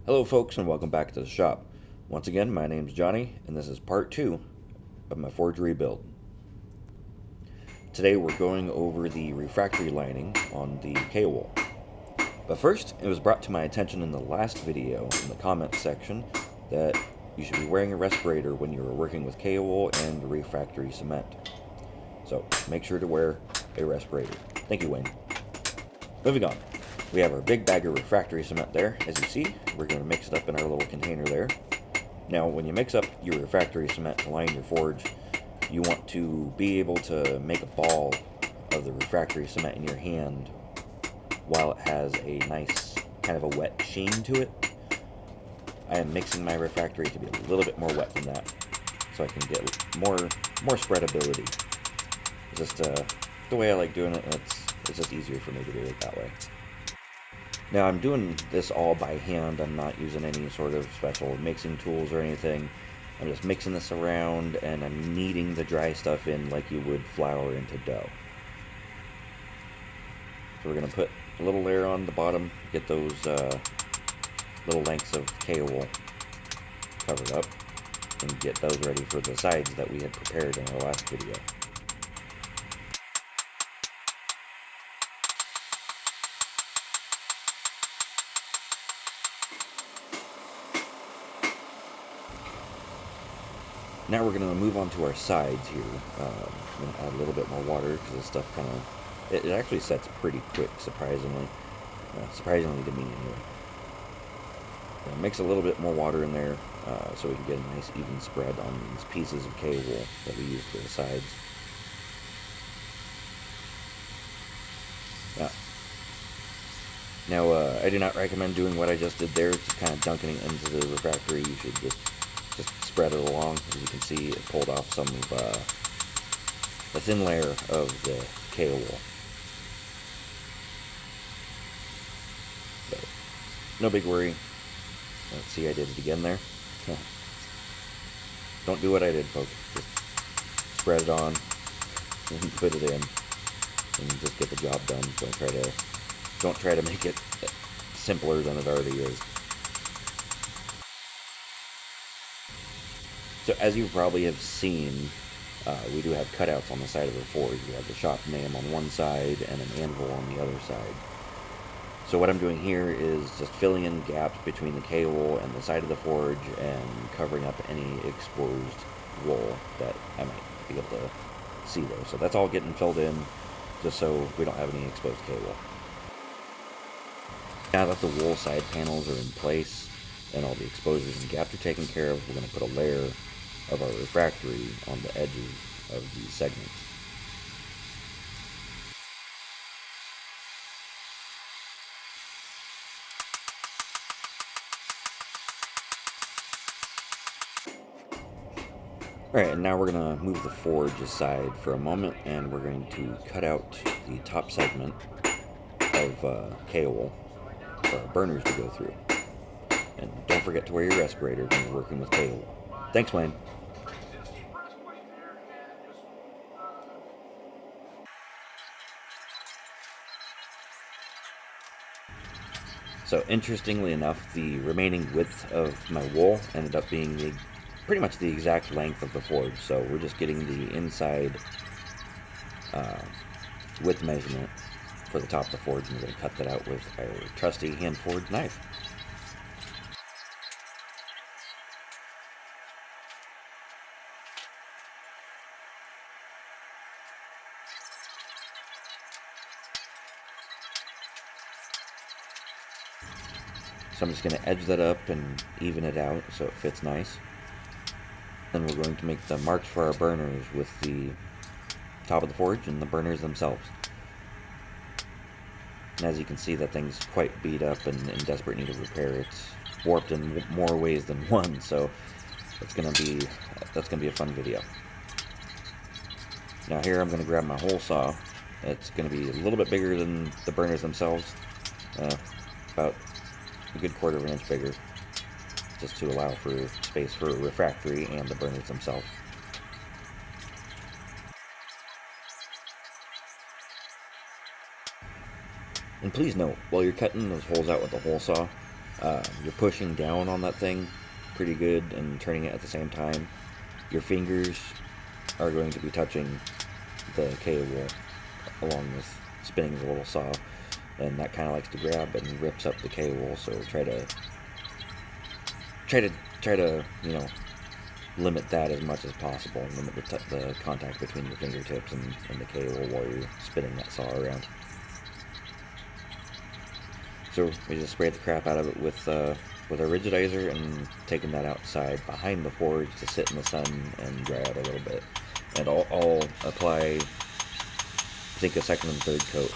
Hello folks and welcome back to the shop. Once again, my name's Johnny and this is part 2 of my forge rebuild. Today we're going over the refractory lining on the K-wall. But first, it was brought to my attention in the last video in the comments section that you should be wearing a respirator when you're working with K-wall and refractory cement. So make sure to wear a respirator. Thank you, Wayne. Moving on. We have our big bag of refractory cement there. As you see, we're going to mix it up in our little container there. Now, when you mix up your refractory cement to line your forge, you want to be able to make a ball of the refractory cement in your hand while it has a nice kind of a wet sheen to it. I am mixing my refractory to be a little bit more wet than that so I can get more spreadability. It's just the way I like doing it, and it's just easier for me to do it that way. Now I'm doing this all by hand. I'm not using any sort of special mixing tools or anything. I'm just mixing this around and I'm kneading the dry stuff in like you would flour into dough. So we're going to put a little layer on the bottom, get those little lengths of K-wool covered up, and get those ready for the sides that we had prepared in our last video. Now we're going to move on to our sides here. I'm going to add a little bit more water because this stuff kind of, it actually sets pretty quick, surprisingly. Surprisingly to me, anyway. Mix a little bit more water in there so we can get a nice even spread on these pieces of K-wool that we use for the sides. Now, I do not recommend doing what I just did there, just kind of dunking it into the refractory. You should just spread it along. As you can see, it pulled off some of the thin layer of the K-wool. So, no big worry. Let's see, I did it again there. Don't do what I did, folks. Just spread it on and put it in and just get the job done. Don't try to make it simpler than it already is. So as you probably have seen, we do have cutouts on the side of our forge. We have the shop name on one side and an anvil on the other side. So what I'm doing here is just filling in gaps between the K-wool and the side of the forge and covering up any exposed wool that I might be able to see there. So that's all getting filled in just so we don't have any exposed K-wool. Now that the wool side panels are in place and all the exposures and gaps are taken care of, we're going to put a layer of our refractory on the edges of these segments. Alright, and now we're going to move the forge aside for a moment and we're going to cut out the top segment of K-wool for our burners to go through. And don't forget to wear your respirator when you're working with K-wool. Thanks, Wayne. So interestingly enough, the remaining width of my wool ended up being pretty much the exact length of the forge. So we're just getting the inside width measurement for the top of the forge, and we're going to cut that out with our trusty hand-forged knife. So I'm just going to edge that up and even it out so it fits nice. Then we're going to make the marks for our burners with the top of the forge and the burners themselves. And as you can see, that thing's quite beat up and in desperate need of repair. It's warped in more ways than one, so that's gonna be a fun video. Now here I'm going to grab my hole saw. It's going to be a little bit bigger than the burners themselves, about a good 1/4 of an inch bigger, just to allow for space for refractory and the burners themselves. And please note, while you're cutting those holes out with the hole saw, You're pushing down on that thing pretty good and turning it at the same time. Your fingers are going to be touching the cable along with spinning the little saw, and that kind of likes to grab and rips up the cable. So try to limit that as much as possible, and limit the contact between your fingertips and the cable while you're spinning that saw around. So we just sprayed the crap out of it with our rigidizer and taking that outside behind the forge to sit in the sun and dry out a little bit. And I'll apply, I think, a second and third coat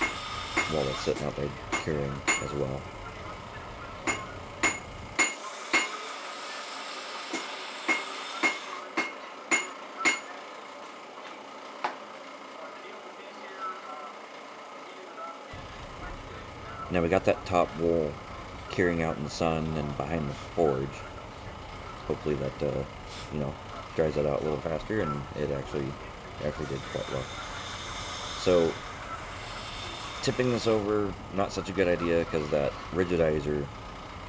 while it's sitting out there curing as well. Now we got that top wool curing out in the sun and behind the forge. Hopefully that dries that out a little faster, and it actually did quite well. So tipping this over, not such a good idea, because that rigidizer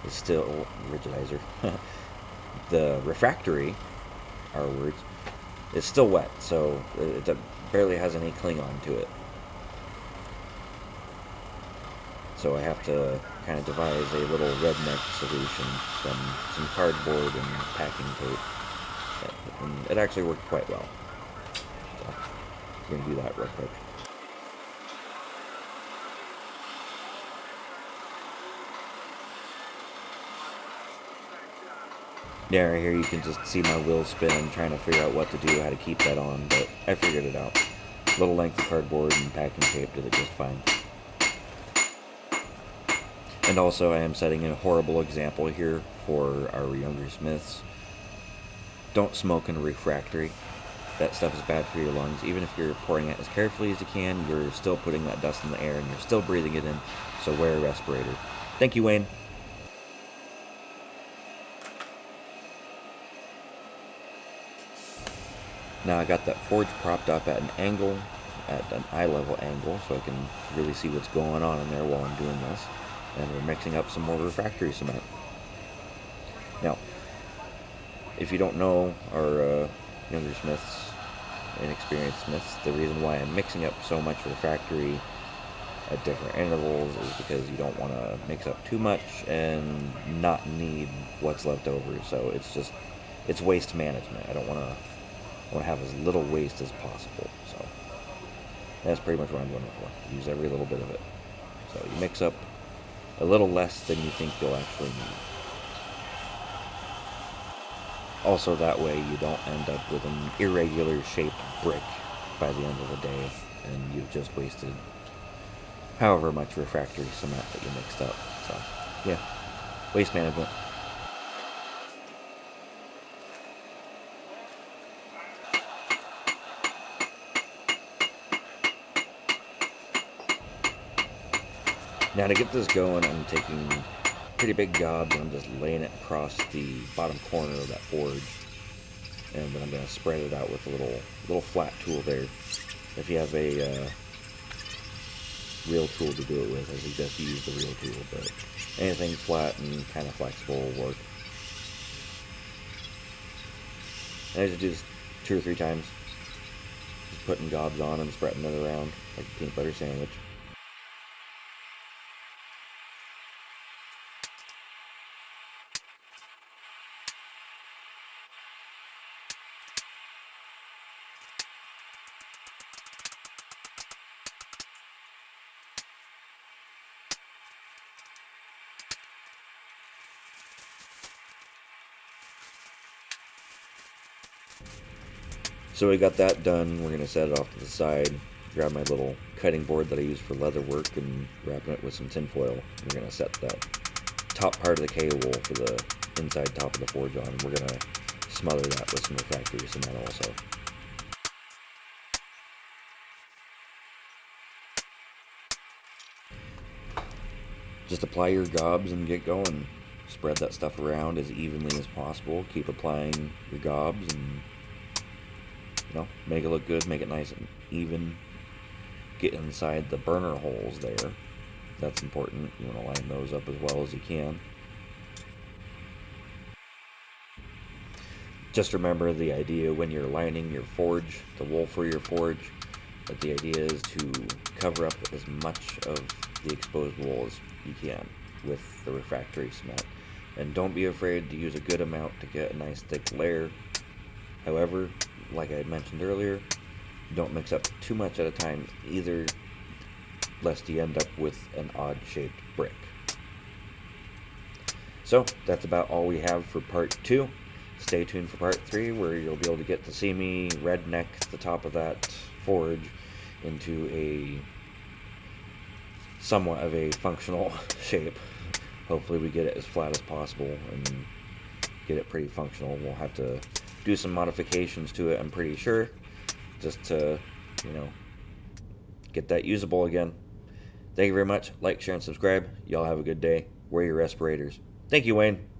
is still the refractory, our words, is still wet, so it barely has any cling on to it. So I have to kind of devise a little redneck solution from some cardboard and packing tape. And it actually worked quite well. So we're going to do that real quick. Yeah, right here you can just see my wheels spin, trying to figure out what to do, how to keep that on, but I figured it out. Little length of cardboard and packing tape did it just fine. And also I am setting a horrible example here for our younger smiths. Don't smoke in a refractory. That stuff is bad for your lungs. Even if you're pouring it as carefully as you can, you're still putting that dust in the air and you're still breathing it in, so wear a respirator. Thank you, Wayne. Now I got that forge propped up at an angle, at an eye level angle, so I can really see what's going on in there while I'm doing this. And we're mixing up some more refractory cement. Now, if you don't know our younger smiths, inexperienced smiths, the reason why I'm mixing up so much refractory at different intervals is because you don't want to mix up too much and not need what's left over. So it's waste management. I want to have as little waste as possible. So that's pretty much what I'm going for. Use every little bit of it. So you mix up a little less than you think you'll actually need. Also, that way you don't end up with an irregular shaped brick by the end of the day, and you've just wasted however much refractory cement that you mixed up. So, yeah, waste management. Now to get this going, I'm taking pretty big gobs and I'm just laying it across the bottom corner of that forge, and then I'm going to spread it out with a little flat tool there. If you have a real tool to do it with, I suggest you use the real tool, but anything flat and kind of flexible will work. And I just do this 2 or 3 times, just putting gobs on and spreading it around like a peanut butter sandwich. So we got that done. We're going to set it off to the side, grab my little cutting board that I use for leather work and wrapping it with some tin foil. We're going to set that top part of the K-wool for the inside top of the forge on. We're going to smother that with some refractory cement also. Just apply your gobs and get going. Spread that stuff around as evenly as possible. Keep applying your gobs and make it look good, make it nice and even. Get inside the burner holes there. That's important. You want to line those up as well as you can. Just remember the idea when you're lining your forge, the wool for your forge, that the idea is to cover up as much of the exposed wool as you can with the refractory cement. And don't be afraid to use a good amount to get a nice thick layer. However, like I mentioned earlier, don't mix up too much at a time either, lest you end up with an odd shaped brick. So that's about all we have for part 2. Stay tuned for part 3, where you'll be able to get to see me redneck the top of that forge into a somewhat of a functional shape. Hopefully we get it as flat as possible and get it pretty functional. We'll have to do some modifications to it, I'm pretty sure, just to, get that usable again. Thank you very much. Like, share, and subscribe. Y'all have a good day. Wear your respirators. Thank you, Wayne.